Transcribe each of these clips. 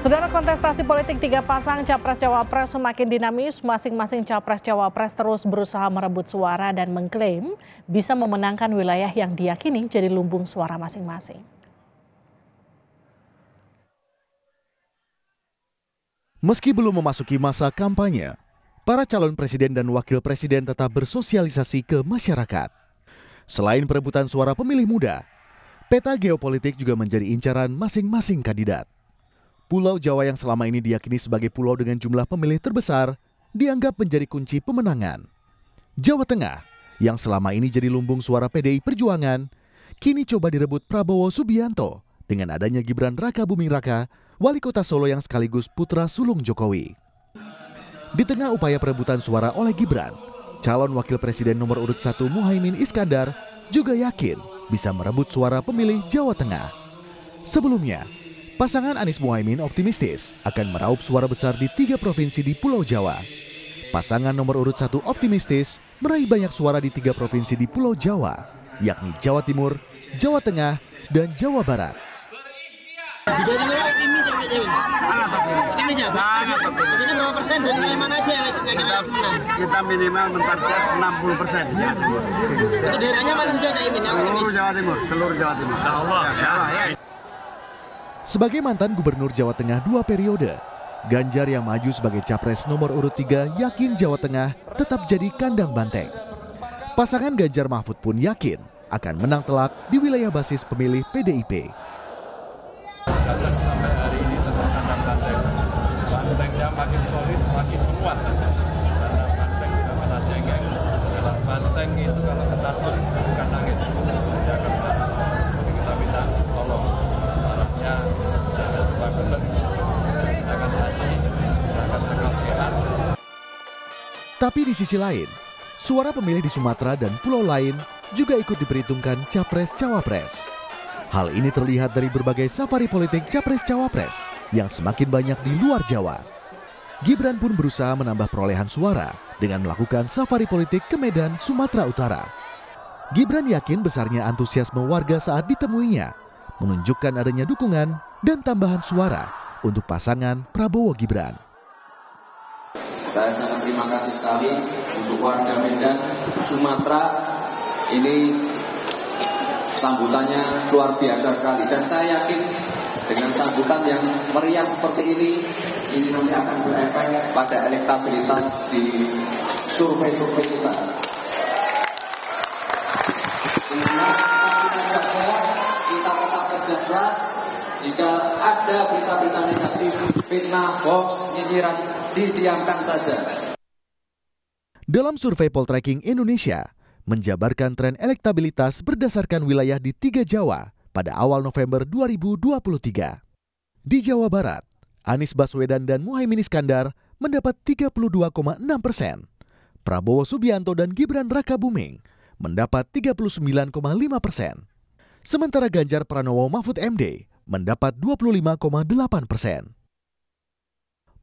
Saudara, kontestasi politik tiga pasang Capres-Cawapres semakin dinamis. Masing-masing Capres-Cawapres terus berusaha merebut suara dan mengklaim bisa memenangkan wilayah yang diyakini jadi lumbung suara masing-masing. Meski belum memasuki masa kampanye, para calon presiden dan wakil presiden tetap bersosialisasi ke masyarakat. Selain perebutan suara pemilih muda, peta geopolitik juga menjadi incaran masing-masing kandidat. Pulau Jawa yang selama ini diyakini sebagai pulau dengan jumlah pemilih terbesar dianggap menjadi kunci pemenangan. Jawa Tengah yang selama ini jadi lumbung suara PDI Perjuangan kini coba direbut Prabowo Subianto dengan adanya Gibran Rakabuming Raka, wali kota Solo yang sekaligus putra sulung Jokowi. Di tengah upaya perebutan suara oleh Gibran, calon wakil presiden nomor urut 1 Muhaimin Iskandar juga yakin bisa merebut suara pemilih Jawa Tengah. Sebelumnya, pasangan Anies Muhaimin optimistis akan meraup suara besar di 3 provinsi di Pulau Jawa. Pasangan nomor urut 1 optimistis meraih banyak suara di 3 provinsi di Pulau Jawa, yakni Jawa Timur, Jawa Tengah, dan Jawa Barat. Di Jawa Timur optimis ya Pak Jawin? Sangat optimis ya? Sangat optimis. Itu berapa persen dan wilayah mana aja yang menang? Kita minimal mentarget 60% di Jawa Timur. Itu daerahnya mana saja Cak Imin? Seluruh Jawa Timur. Insya Allah. Ya. Sebagai mantan gubernur Jawa Tengah 2 periode, Ganjar yang maju sebagai capres nomor urut 3 yakin Jawa Tengah tetap jadi kandang banteng. Pasangan Ganjar Mahfud pun yakin akan menang telak di wilayah basis pemilih PDIP. Jateng sampai hari ini tetap kandang banteng. Bantengnya makin solid, makin kuat. Karena banteng juga kena cengeng. Kalau banteng itu kalau kena tol bukan nangis. Dia akan marah. Jadi kita minta tolong. Harapnya jangan lupa benar. Kita akan haji, kita akan tegas sehat. Tapi di sisi lain, suara pemilih di Sumatera dan pulau lain juga ikut diperhitungkan Capres-Cawapres. Hal ini terlihat dari berbagai safari politik Capres-Cawapres yang semakin banyak di luar Jawa. Gibran pun berusaha menambah perolehan suara dengan melakukan safari politik ke Medan, Sumatera Utara. Gibran yakin besarnya antusiasme warga saat ditemuinya, menunjukkan adanya dukungan dan tambahan suara untuk pasangan Prabowo Gibran. Saya sangat terima kasih sekali untuk warga Medan, Sumatera. Ini sambutannya luar biasa sekali dan saya yakin dengan sambutan yang meriah seperti ini nanti akan berefek pada elektabilitas di survei-survei kita. Kita jaga, kita tetap kerja keras. Jika ada berita-berita negatif, fitnah, hoax, nyinyiran, didiamkan saja. Dalam survei Poltreking Indonesia, menjabarkan tren elektabilitas berdasarkan wilayah di 3 Jawa pada awal November 2023. Di Jawa Barat, Anies Baswedan dan Muhaimin Iskandar mendapat 32,6%. Prabowo Subianto dan Gibran Rakabuming mendapat 39,5%. Sementara Ganjar Pranowo Mahfud MD mendapat 25,8%.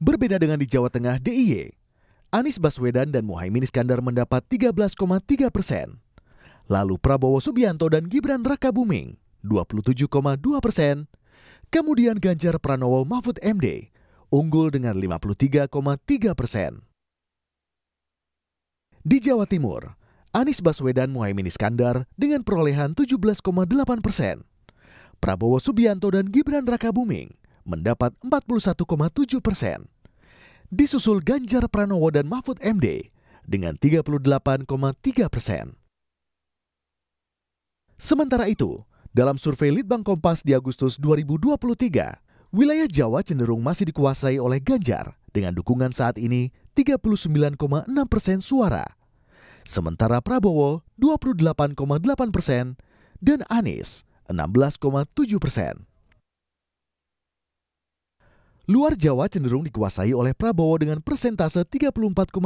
Berbeda dengan di Jawa Tengah DIY, Anies Baswedan dan Muhaimin Iskandar mendapat 13,3%. Lalu Prabowo Subianto dan Gibran Rakabuming 27,2%. Kemudian Ganjar Pranowo Mahfud MD unggul dengan 53,3%. Di Jawa Timur, Anies Baswedan Muhaimin Iskandar dengan perolehan 17,8%. Prabowo Subianto dan Gibran Rakabuming mendapat 41,7%. Disusul Ganjar Pranowo dan Mahfud MD dengan 38,3%. Sementara itu, dalam survei Litbang Kompas di Agustus 2023, wilayah Jawa cenderung masih dikuasai oleh Ganjar dengan dukungan saat ini 39,6% suara. Sementara Prabowo 28,8% dan Anies 16,7%. Luar Jawa cenderung dikuasai oleh Prabowo dengan persentase 34,7%,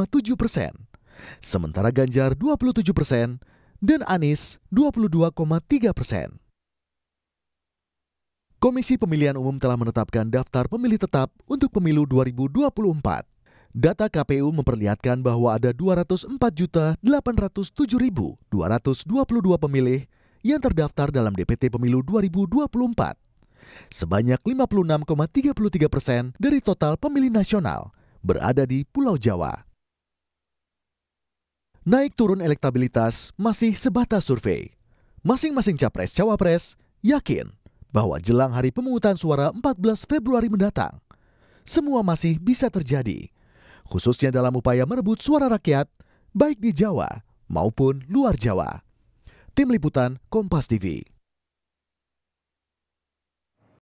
sementara Ganjar 27% dan Anies 22,3%. Komisi Pemilihan Umum telah menetapkan daftar pemilih tetap untuk pemilu 2024. Data KPU memperlihatkan bahwa ada 204.807.222 pemilih yang terdaftar dalam DPT Pemilu 2024. sebanyak 56,33% dari total pemilih nasional berada di Pulau Jawa. Naik turun elektabilitas masih sebatas survei. Masing-masing capres-cawapres yakin bahwa jelang hari pemungutan suara 14 Februari mendatang, semua masih bisa terjadi, khususnya dalam upaya merebut suara rakyat, baik di Jawa maupun luar Jawa. Tim Liputan Kompas TV.